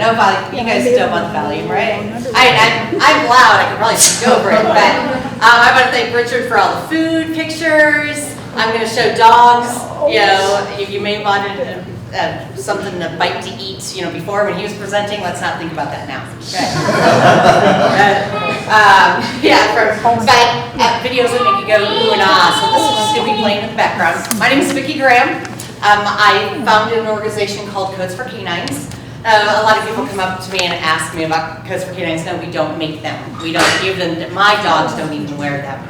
no volume. You guys don't want the volume, right? I'm loud. I could probably go over it, but I want to thank Richard for all the food pictures. I'm going to show dogs. You know, you may have wanted something to bite to eat, you know, before when he was presenting. Let's not think about that now. Okay. But videos that make you go ooh and ah. So this is just going to be playing in the background. My name is Vicki Graham. I founded an organization called Codes for Canines. A lot of people come up to me and ask me about Codes for Canines. No, we don't make them. We don't give them. My dogs don't even wear them.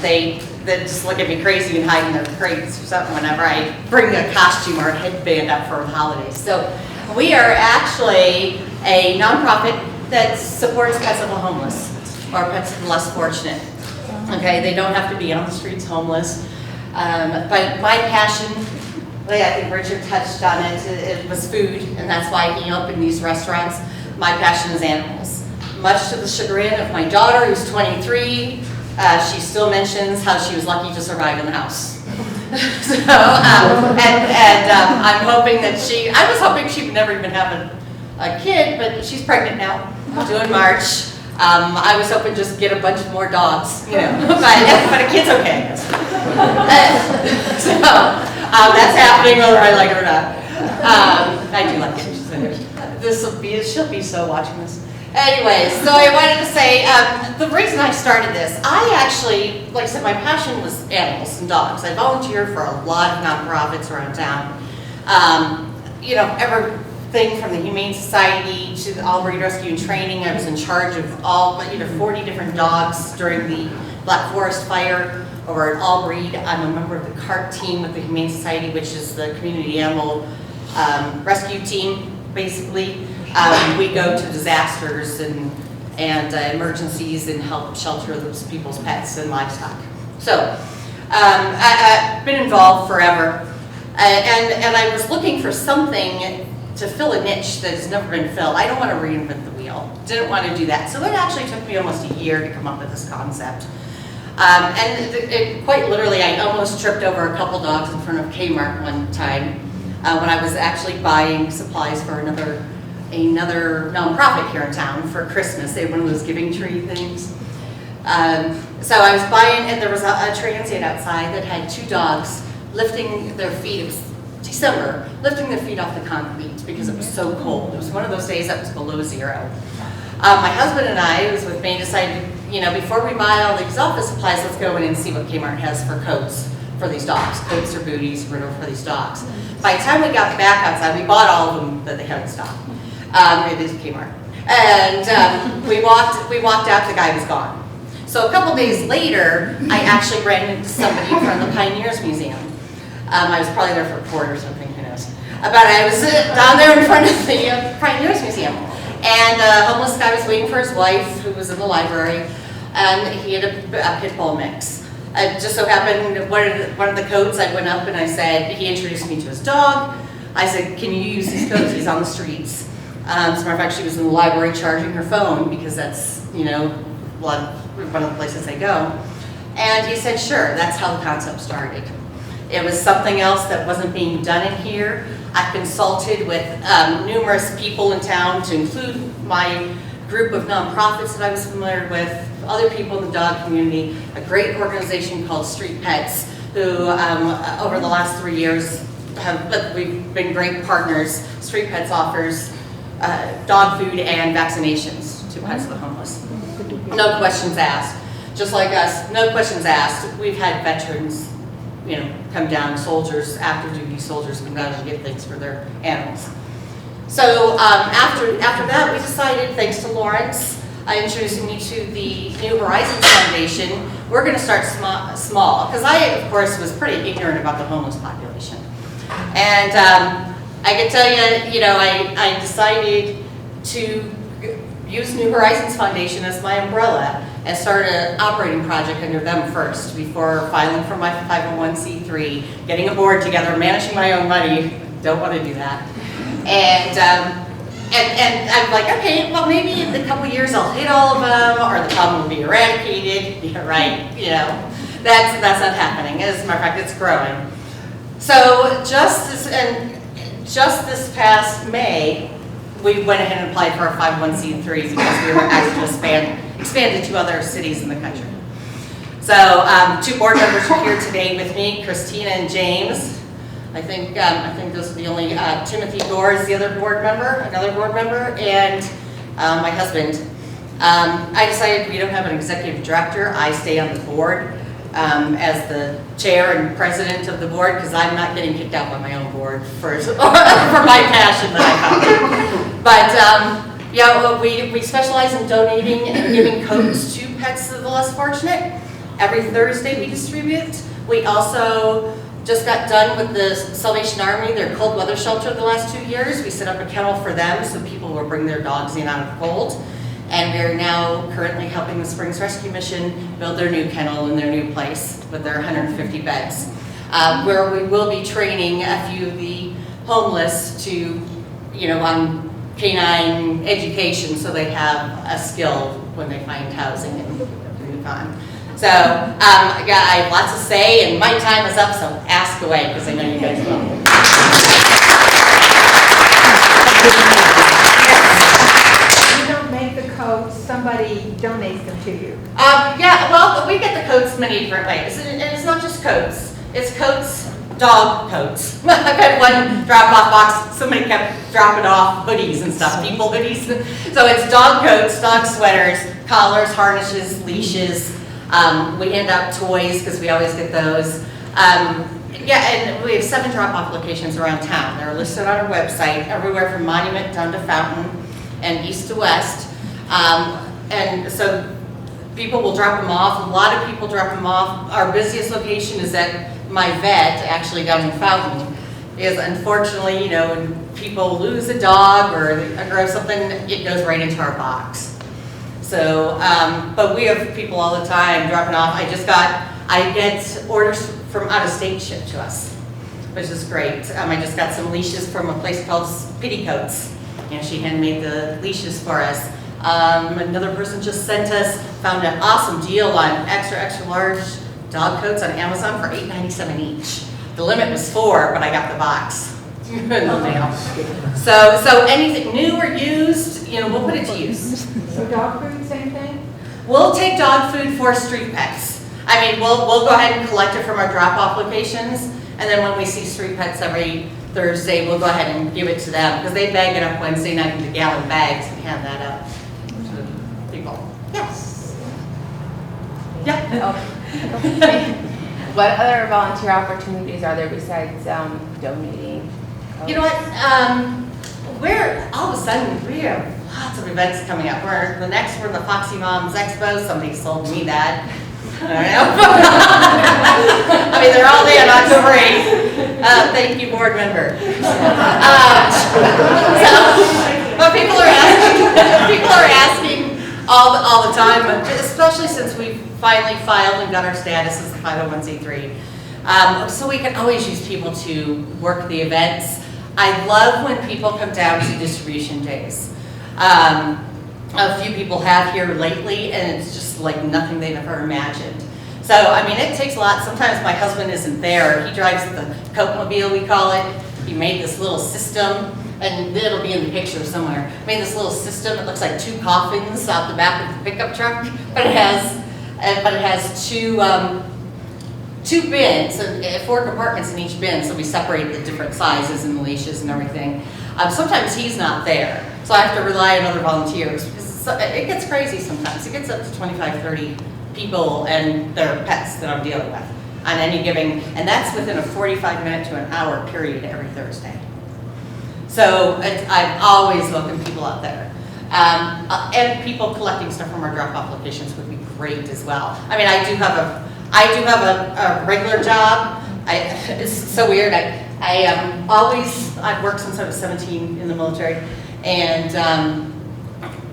They just look at me crazy and hide in their crates or something whenever I bring a costume or a headband up for the holidays. So we are actually a nonprofit that supports pets of the homeless or pets of the less fortunate. Okay, they don't have to be on the streets homeless. But my passion, I think Richard touched on it, it was food, and that's why he opened these restaurants. My passion is animals. Much to the chagrin of my daughter, who's 23, she still mentions how she was lucky to survive in the house. So, I'm hoping that I was hoping she would never even have a kid, but she's pregnant now, due in March. I was hoping just to get a bunch more dogs, you know, but a kid's okay, I guess. So that's happening whether I like it or not. I do like it. She'll be so watching this. Anyways, so I wanted to say, the reason I started this, I actually, like I said, my passion was animals and dogs. I volunteered for a lot of nonprofits around town. You know, everything from the Humane Society to the All Breed Rescue and Training. I was in charge of all, 40 different dogs during the Black Forest Fire over at All Breed. I'm a member of the CART team with the Humane Society, which is the community animal rescue team, basically. We go to disasters and emergencies and help shelter those people's pets and livestock. So I've been involved forever, and I was looking for something to fill a niche that has never been filled. I don't want to reinvent the wheel. Didn't want to do that. So it actually took me almost a year to come up with this concept. Quite literally, I almost tripped over a couple dogs in front of Kmart one time when I was actually buying supplies for another nonprofit here in town for Christmas. They had one of those giving tree things. So I was buying, and there was a transient outside that had two dogs lifting their feet. It was December, lifting their feet off the concrete because it was so cold. It was one of those days that was below zero. My husband and I, who was with me, decided, you know, before we buy all these office supplies, let's go in and see what Kmart has for coats for these dogs, coats or booties, whatever for these dogs. By the time we got back outside, we bought all of them that they had in stock. It is Kmart. And we walked out, the guy was gone. So a couple days later, I actually ran into somebody from the Pioneers Museum. I was probably there for a quart or something, who knows. But I was down there in front of the Pioneers Museum. And a homeless guy was waiting for his wife, who was in the library, and he had a pit bull mix. It just so happened, one of the coats, I went up and I said, he introduced me to his dog. I said, can you use these coats? He's on the streets. As a matter of fact, she was in the library charging her phone because that's, you know, one of the places they go. And he said, sure, that's how the concept started. It was something else that wasn't being done in here. I consulted with numerous people in town, to include my group of nonprofits that I was familiar with, other people in the dog community, a great organization called Street Pets, who over the last 3 years we've been great partners. Street Pets offers dog food and vaccinations to pets of the homeless. No questions asked. Just like us, no questions asked. We've had veterans, you know, come down, soldiers, active duty soldiers come down and get things for their animals. So after that, we decided, thanks to Lawrence, introducing me to the New Horizons Foundation, we're going to start small. Because I, of course, was pretty ignorant about the homeless population. And I can tell you, you know, I decided to use New Horizons Foundation as my umbrella and start an operating project under them first before filing for my 501c3, getting a board together, managing my own money. Don't want to do that. And I'm like, okay, well maybe in a couple years I'll hit all of them, or the problem will be eradicated. Yeah, right. You know, that's not happening. As a matter of fact, it's growing. So just this past May, we went ahead and applied for a 501c3 because we were asked to expand to 2 other cities in the country. So 2 board members are here today with me, Christina and James. I think those are the only, Timothy Gore is the other board member, another board member, and my husband. I decided we don't have an executive director. I stay on the board as the chair and president of the board because I'm not getting kicked out by my own board for my passion that I found. But yeah, well, we specialize in donating and giving coats to pets of the less fortunate. Every Thursday we distribute. We also just got done with the Salvation Army, their cold weather shelter the last 2 years. We set up a kennel for them so people will bring their dogs in out of the cold. And we're now currently helping the Springs Rescue Mission build their new kennel in their new place with their 150 beds. Where we will be training a few of the homeless to, on canine education so they have a skill when they find housing and move on. So, yeah, I have lots to say, and my time is up, so ask away, because I know you guys will. You don't make the coats, somebody donates them to you. Yeah, well, we get the coats many different ways, and it's not just coats. It's coats, dog coats. I've had one drop-off box, somebody kept dropping off hoodies and stuff, people hoodies. So it's dog coats, dog sweaters, collars, harnesses, leashes. We hand out toys because we always get those. Yeah, and we have 7 drop-off locations around town. They're listed on our website, everywhere from Monument down to Fountain and east to west. And so people will drop them off. A lot of people drop them off. Our busiest location is at my vet, actually down in Fountain. Is unfortunately, when people lose a dog or something, it goes right into our box. So, but we have people all the time dropping off. I get orders from out of state shipped to us, which is great. I just got some leashes from a place called Petticoats. She handmade the leashes for us. Another person just found an awesome deal on extra large dog coats on Amazon for $8.97 each. The limit was 4, but I got the box. So anything new or used, we'll put it to use. So dog food, same thing? We'll take dog food for street pets. We'll go ahead and collect it from our drop-off locations, and then when we see street pets every Thursday, we'll go ahead and give it to them, because they bag it up Wednesday night into gallon bags and hand that up to people. Yes. Yeah. What other volunteer opportunities are there besides donating? You know what? All of a sudden we have lots of events coming up. We're the Foxy Moms Expo. Somebody sold me that. I don't know. They're all day on October 8th. Thank you, board member. But people are asking all the time, especially since we finally filed and got our status as a 501c3. So we can always use people to work the events. I love when people come down to distribution days. A few people have here lately, and it's just like nothing they've ever imagined. So, it takes a lot. Sometimes my husband isn't there. He drives the Coke-mobile, we call it. He made this little system, and it'll be in the picture somewhere. Made this little system. It looks like 2 coffins out the back of the pickup truck, but it has 2 bins, 4 compartments in each bin, so we separate the different sizes and the leashes and everything. Sometimes he's not there, so I have to rely on other volunteers, because it gets crazy sometimes. It gets up to 25, 30 people and their pets that I'm dealing with on any given, and that's within a 45-minute to an hour period every Thursday. So I always welcome people out there. And people collecting stuff from our drop-off locations would be great as well. I do have a regular job. It's so weird. I've worked since I was 17 in the military, and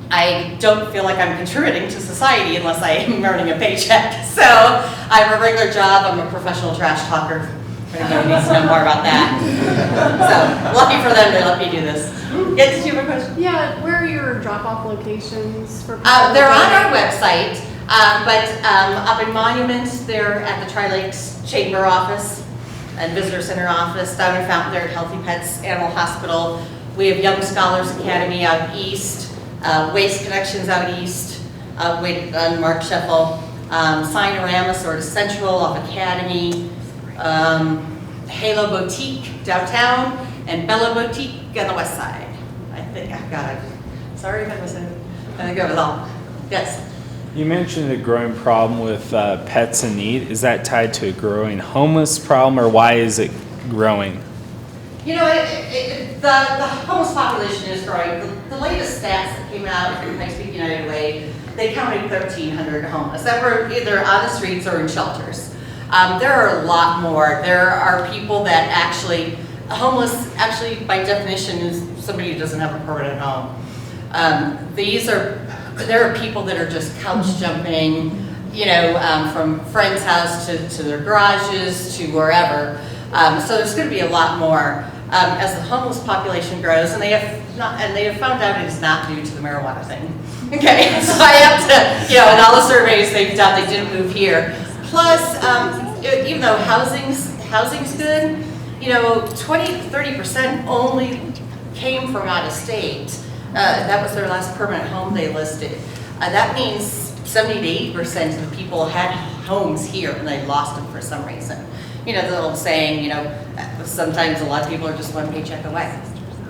I don't feel like I'm contributing to society unless I am earning a paycheck. So I have a regular job. I'm a professional trash talker. If anybody needs to know more about that. So lucky for them to let me do this. Yes, did you have a question? Yeah, where are your drop-off locations for people? They're on our website, but up in Monument, they're at the Tri-Lakes Chamber office and Visitor Center office. Down in Fountain, they're at Healthy Pets Animal Hospital. We have Young Scholars Academy out east, Waste Connections out east, on Mark Sheffel, Signorama sort of central off Academy, Halo Boutique downtown, and Bella Boutique on the west side. I think, oh God, sorry if I wasn't, I think it was all, yes. You mentioned a growing problem with pets in need. Is that tied to a growing homeless problem, or why is it growing? You know, the homeless population is growing. The latest stats that came out from Next Week United Way, they counted 1,300 homeless that were either on the streets or in shelters. There are a lot more. There are people that actually, homeless actually by definition is somebody who doesn't have a permanent home. There are people that are just couch jumping, you know, from friends' house to their garages to wherever. So there's going to be a lot more as the homeless population grows, and they have found out it is not due to the marijuana thing. Okay, so I have to, you know, in all the surveys they've done, they didn't move here. Plus, even though housing's good, you know, 20-30% only came from out of state. That was their last permanent home they listed. That means 70 to 80% of the people had homes here and they lost them for some reason. You know, the old saying, you know, sometimes a lot of people are just one paycheck away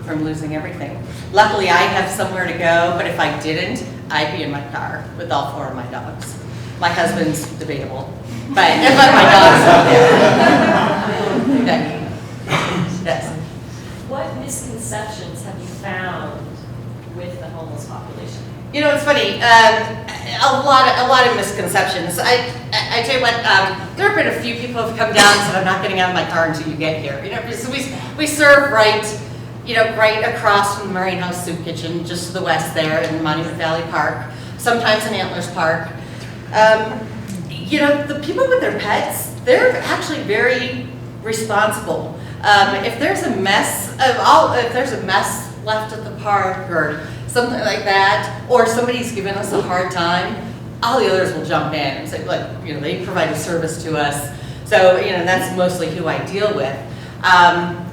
from losing everything. Luckily, I have somewhere to go, but if I didn't, I'd be in my car with all 4 of my dogs. My husband's debatable, but my dogs are there. Yes. What misconceptions have you found with the homeless population? You know, it's funny. A lot of misconceptions. I tell you what. There have been a few people who have come down and said, "I'm not getting out of my car until you get here." You know, so we serve right across from the Marine House Soup Kitchen, just to the west there in Monument Valley Park. Sometimes in Antlers Park. You know, the people with their pets, they're actually very responsible. If there's a mess left at the park or something like that, or somebody's giving us a hard time, all the others will jump in and say, like, you know, they provide a service to us. So, you know, that's mostly who I deal with.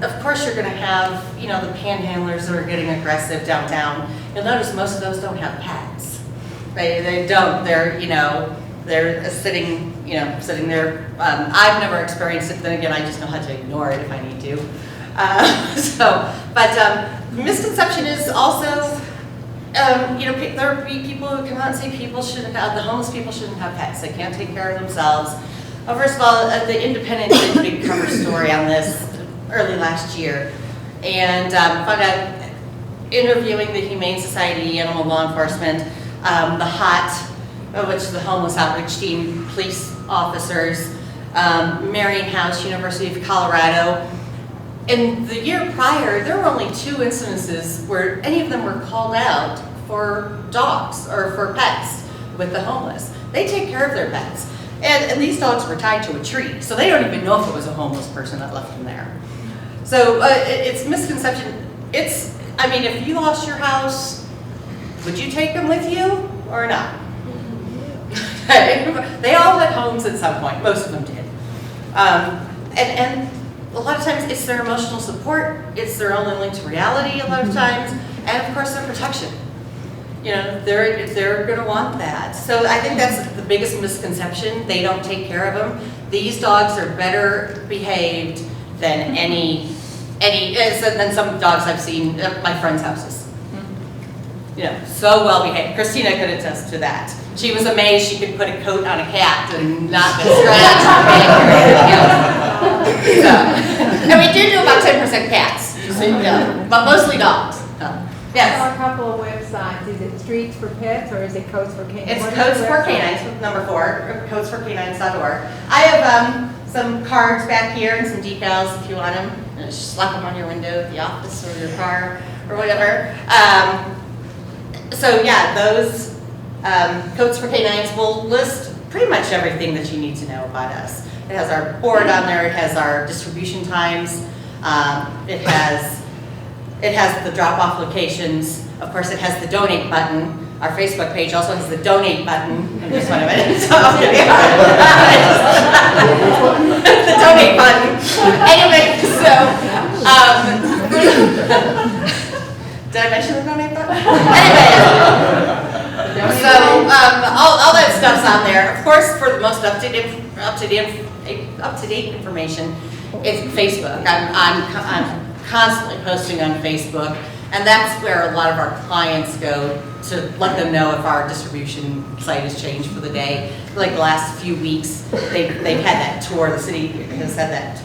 Of course, you're going to have, you know, the panhandlers that are getting aggressive downtown. You'll notice most of those don't have pets. They don't. They're, you know, they're sitting there. I've never experienced it. Then again, I just know how to ignore it if I need to. Misconception is also, you know, there will be people who come out and say the homeless people shouldn't have pets. They can't take care of themselves. Well, first of all, the Independent did a big cover story on this early last year, and found out, interviewing the Humane Society, Animal Law Enforcement, the HOT, which is the Homeless Outreach Team, police officers, Marion House, University of Colorado. In the year prior, there were only 2 incidences where any of them were called out for dogs or for pets with the homeless. They take care of their pets. And these dogs were tied to a tree, so they don't even know if it was a homeless person that left them there. So it's misconception. I mean, if you lost your house, would you take them with you or not? They all had homes at some point. Most of them did. And a lot of times it's their emotional support. It's their only link to reality a lot of times. And of course their protection. You know, they're going to want that. So I think that's the biggest misconception. They don't take care of them. These dogs are better behaved than than some dogs I've seen at my friends' houses. You know, so well behaved. Christina could attest to that. She was amazed she could put a coat on a cat and not get scratched or anything. And we do about 10% cats, so, you know, but mostly dogs. Yes. There are a couple of websites. Is it Streets for Pets or is it Codes for Canines? It's Codes for Canines, number 4, codesforcanines.org. I have some cards back here and some decals if you want them. Just slap them on your window at the office or your car or whatever. So yeah, those Codes for Canines will list pretty much everything that you need to know about us. It has our board on there. It has our distribution times. It has the drop-off locations. Of course, it has the donate button. Our Facebook page also has the donate button. I just want a minute. So, the donate button. Anyway, so Did I mention the donate button? Anyway, so all that stuff's on there. Of course, for the most up-to-date information, it's Facebook. I'm constantly posting on Facebook, and that's where a lot of our clients go to let them know if our distribution site has changed for the day. Like the last few weeks, they've had that tour. The city has had that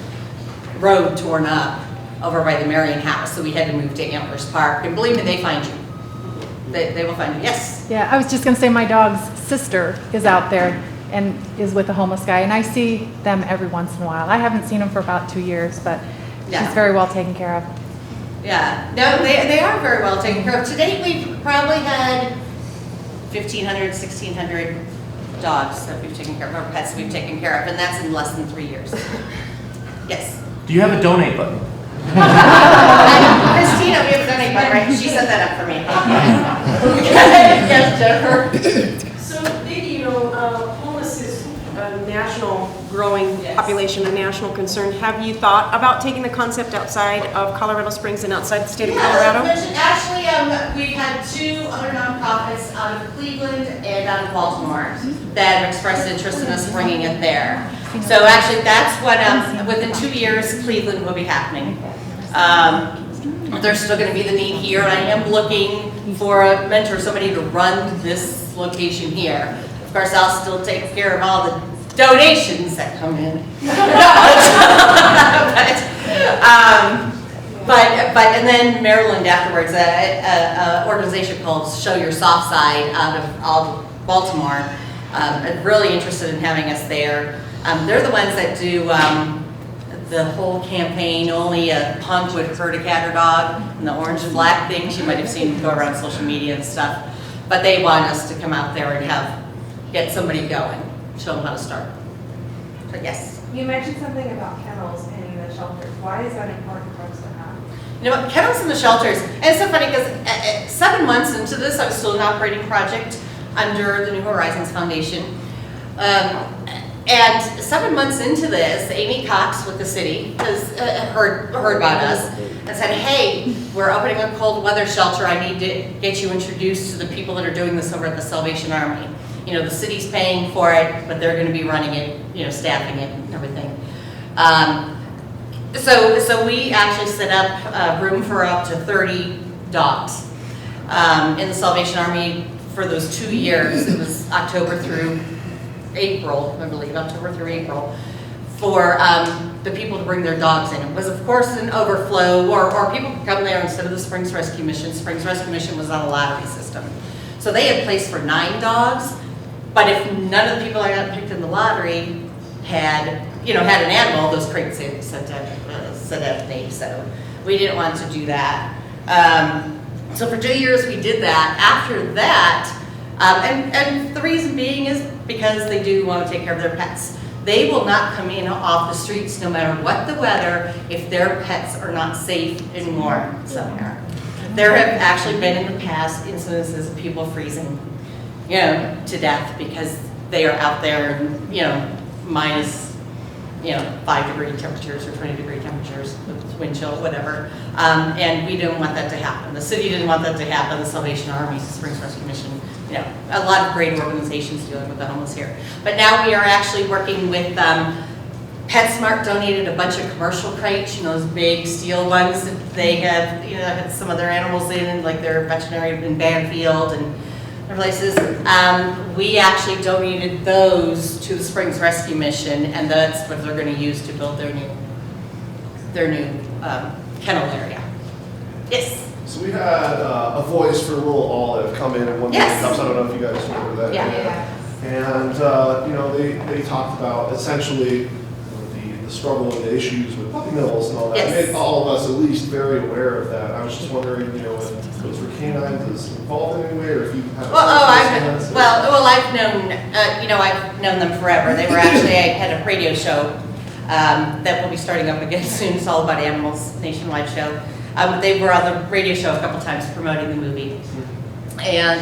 road torn up over by the Marion House, so we had to move to Antlers Park. And believe me, they find you. They will find you. Yes. Yeah, I was just gonna say my dog's sister is out there and is with a homeless guy, and I see them every once in a while. I haven't seen him for about 2 years, but Yeah. she's very well taken care of. Yeah, no, they are very well taken care of. To date, we've probably had 1,500, 1,600 dogs that we've taken care of, or pets we've taken care of, and that's in less than 3 years. Yes. Do you have a donate button? Christina, we have a donate button, right? She set that up for me. Yes, Jennifer? So, Vicky, homeless is a national growing Yes. population, a national concern. Have you thought about taking the concept outside of Colorado Springs and outside the state of Colorado? Actually, we've had 2 other nonprofits out of Cleveland and out of Baltimore that have expressed interest in us bringing it there. So actually, that's what, within 2 years, Cleveland will be happening. There's still going to be the need here, and I am looking for a mentor, somebody to run this location here. Of course, I'll still take care of all the donations that come in. but and then Maryland afterwards, an organization called Show Your Soft Side out of Baltimore. I'm really interested in having us there. They're the ones that do the whole campaign, only a punk would hurt a cat or dog, and the orange and black things you might have seen go around social media and stuff. But they want us to come out there and get somebody going, show them how to start. So yes. You mentioned something about kennels in the shelters. Why is that important for us to have? You know what, kennels in the shelters, and it's so funny because 7 months into this, I was still an operating project under the New Horizons Foundation. And 7 months into this, Amy Cox with the city has heard about us and said, hey, we're opening a cold weather shelter. I need to get you introduced to the people that are doing this over at the Salvation Army. The city's paying for it, but they're going to be running it, staffing it and everything. So we actually set up a room for up to 30 dogs in the Salvation Army for those 2 years. It was October through April, I believe, October through April, for the people to bring their dogs in. It was, of course, an overflow, or people could come there instead of the Springs Rescue Mission. Springs Rescue Mission was on a lottery system. So they had place for 9 dogs, but if none of the people that got picked in the lottery had an animal, those crates said empty. So we didn't want to do that. So for 2 years we did that. After that, and the reason being is because they do want to take care of their pets. They will not come in off the streets no matter what the weather if their pets are not safe and warm somewhere. There have actually been in the past incidences of people freezing, to death because they are out there, minus, 5-degree temperatures or 20-degree temperatures with wind chill, whatever. And we didn't want that to happen. The city didn't want that to happen. The Salvation Army, the Springs Rescue Mission, a lot of great organizations dealing with the homeless here. But now we are actually working with PetSmart donated a bunch of commercial crates, those big steel ones that they have, had some of their animals in, like their veterinary in Banfield and other places. We actually donated those to the Springs Rescue Mission, and that's what they're going to use to build their new kennel area. Yes. So we had a Voice for Rural Olive come in and one of the cups. I don't know if you guys remember that. Yeah. And they talked about essentially the struggle and the issues with puppy mills and all that. Yes. It made all of us at least very aware of that. I was just wondering, if those were Canines is involved in any way, or if you have. I've known them forever. They were actually, I had a radio show that will be starting up again soon. It's all about animals, nationwide show. They were on the radio show a couple times promoting the movie. And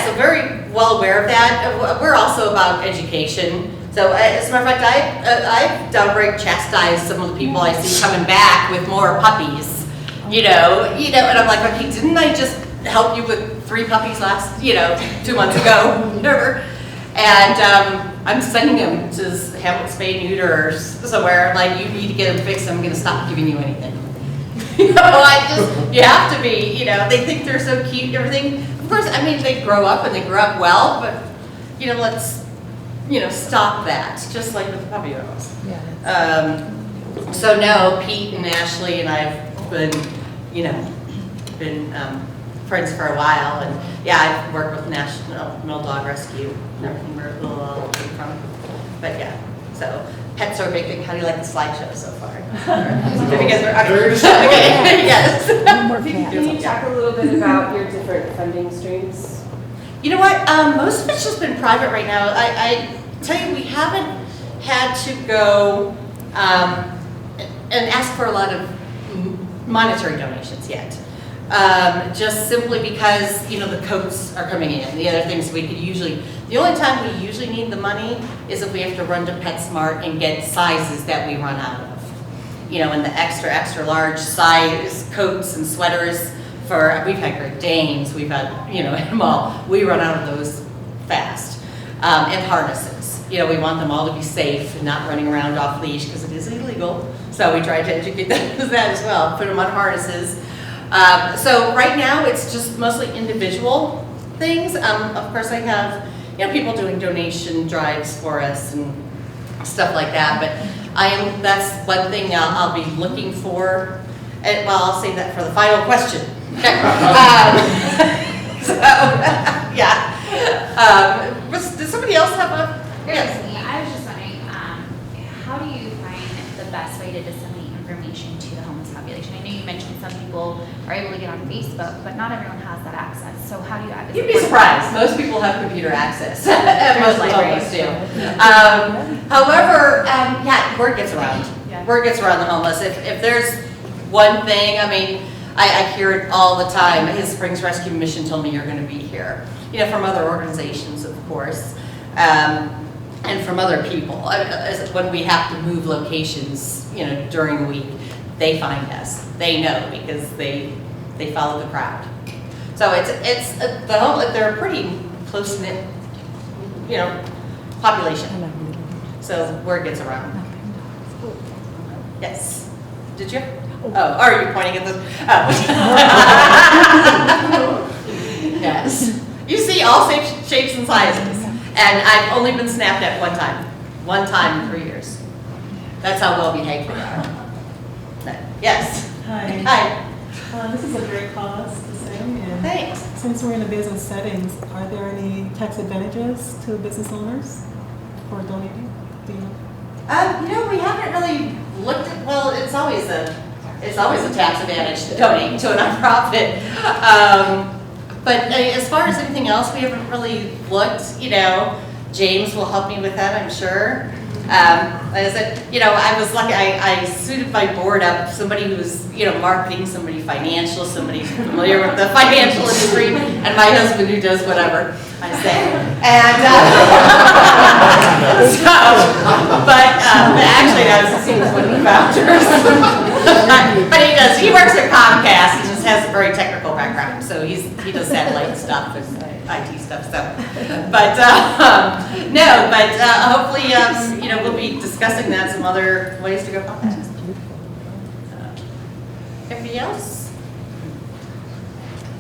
so very well aware of that. We're also about education. So as a matter of fact, I've downright chastised some of the people I see coming back with more puppies. and I'm like, okay, didn't I just help you with 3 puppies 2 months ago, whatever? And I'm sending him to Hamlet Spay Neuter or somewhere. I'm like, you need to get him fixed. I'm going to stop giving you anything. You have to be, they think they're so cute and everything. Of course, I mean, they grow up and they grow up well, but, let's, stop that, just like with the puppy mills. So no, Pete and Ashley and I've been, friends for a while, and yeah, I've worked with National Mill Dog Rescue and everything where it will came from. But yeah, so pets are a big thing. How do you like the slideshow so far? If you guys are okay, yes. Can you talk a little bit about your different funding streams? You know what? Most of it's just been private right now. I tell you, we haven't had to go and ask for a lot of monetary donations yet. Just simply because, the coats are coming in. The other things we could the only time we usually need the money is if we have to run to PetSmart and get sizes that we run out of. In the extra large size coats and sweaters we've had Great Danes, we've had, them all. We run out of those fast. And harnesses. We want them all to be safe and not running around off leash because it is illegal. So we try to educate them as that as well, put them on harnesses. So right now it's just mostly individual things. Of course I have, people doing donation drives for us and stuff like that, but that's one thing I'll be looking for. And, I'll save that for the final question. Okay. Yeah. Does somebody else have a? Yes. I was just wondering, how do you find the best way to disseminate information to the homeless population? I know you mentioned some people are able to get on Facebook, but not everyone has that access. So how do you advocate? You'd be surprised. Most people have computer access. Most libraries do. However, word gets around. Yeah. Word gets around the homeless. If there's one thing, I hear it all the time. His Springs Rescue Mission told me you're going to be here. From other organizations, of course. And from other people. When we have to move locations, during the week, they find us. They know because they follow the crowd. So it's they're a pretty close knit, population. So word gets around. Yes. Did you? Oh, are you pointing at this? Oh. Yes. You see all shapes and sizes. And I've only been snapped at one time. One time in 3 years. That's how well behaved we are. Yes. Hi. Hi. This is a great cause to say. And Thanks. since we're in a business settings, are there any tax advantages to business owners for donating? Do you know? We haven't really looked at. Well, it's always a tax advantage to donate to a nonprofit. But as far as anything else, we haven't really looked. James will help me with that, I'm sure. Like I said, I was lucky. I suited my board up somebody who's, marketing, somebody financial, somebody familiar with the financial industry, and my husband who does whatever I say. And actually, he was one of the founders. But he does. He works at Comcast and just has a very technical background, so he does satellite stuff and IT stuff. So, but hopefully, we'll be discussing that, some other ways to go about that. Anybody else?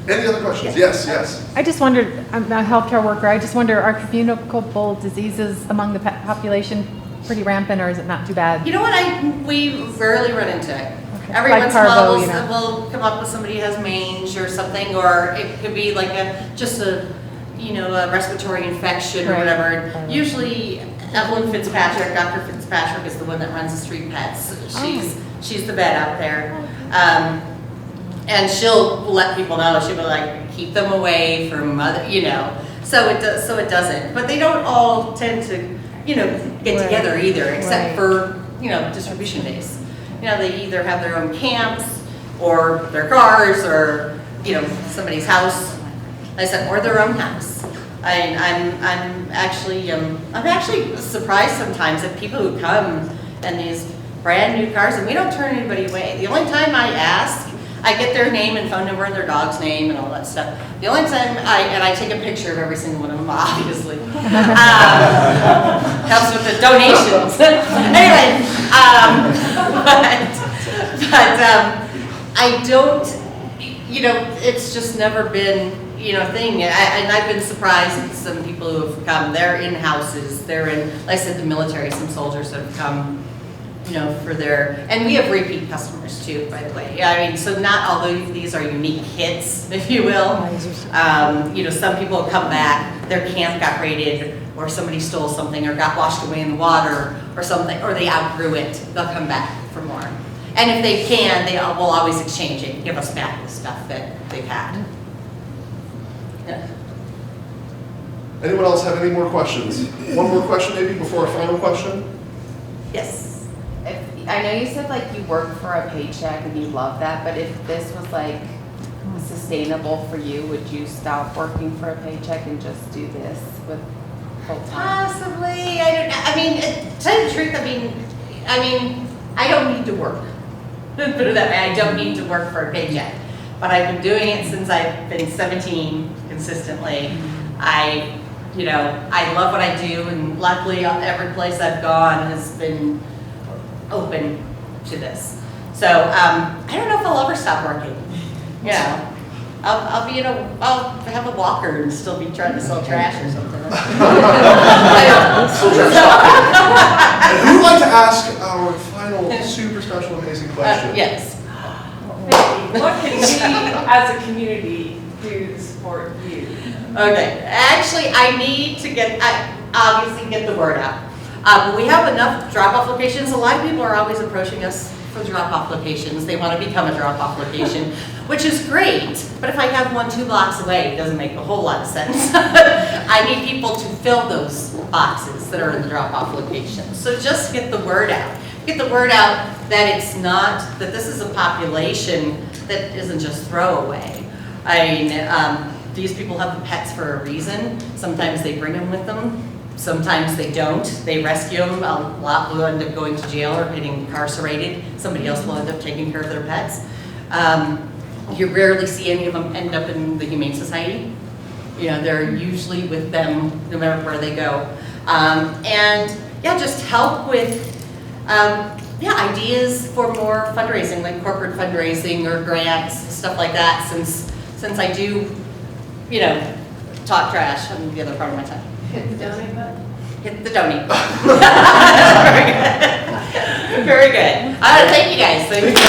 Any other questions? Yes. I just wondered, I'm a healthcare worker, I just wonder, are communicable diseases among the pet population pretty rampant, or is it not too bad? You know what, we rarely run into it. Okay. Every Like once in a while, parvo, we'll come up with somebody who has mange or something, or it could be like a respiratory infection or Right. whatever. Usually, Evelyn Fitzpatrick, Dr. Fitzpatrick is the one that runs the Street Pets. She's the vet out there. And she'll let people know. She'll be like, keep them away from other, so it doesn't. But they don't all tend to, get together either, except for, distribution days. They either have their own camps or their cars or, somebody's house, like I said, or their own house. I'm actually surprised sometimes at people who come and these brand new cars, and we don't turn anybody away. The only time I ask, I get their name and phone number and their dog's name and all that stuff. The only time I take a picture of every single one of them, obviously. Helps with the donations. Anyway, but I don't, it's just never been, a thing. And I've been surprised at some people who have come. They're in houses. They're in, like I said, the military. Some soldiers have come, for their, and we have repeat customers too, by the way. I mean, so not all these are unique hits, if you will. Some people come back, their camp got raided, or somebody stole something, or got washed away in the water, or something, or they outgrew it. They'll come back for more. And if they can, they will always exchange it, give us back the stuff that they've had. Yeah. Anyone else have any more questions? One more question maybe before our final question? Yes. I know you said like you work for a paycheck and you love that, but if this was like sustainable for you, would you stop working for a paycheck and just do this with full time? Possibly. To tell you the truth, I don't need to work. Put it that way, I don't need to work for a paycheck. But I've been doing it since I've been 17 consistently. I love what I do, and luckily every place I've gone has been open to this. So I don't know if I'll ever stop working. I'll be I'll have a walker and still be trying to sell trash or something. Still trash talking. And who would like to ask our final super special amazing question? Yes. What can we as a community do to support you? Okay, actually I need to obviously get the word out. We have enough drop-off locations. A lot of people are always approaching us for drop-off locations. They want to become a drop-off location, which is great. But if I have one 2 blocks away, it doesn't make a whole lot of sense. I need people to fill those boxes that are in the drop-off locations. So just get the word out. Get the word out that it's not, that this is a population that isn't just throwaway. These people have the pets for a reason. Sometimes they bring them with them. Sometimes they don't. They rescue them. A lot will end up going to jail or getting incarcerated. Somebody else will end up taking care of their pets. You rarely see any of them end up in the Humane Society. They're usually with them no matter where they go. Just help with ideas for more fundraising, like corporate fundraising or grants, stuff like that, since I do, talk trash on the other part of my time. Hit the donate button. Hit the donate button. Very good. Very good. Thank you guys. Thank you.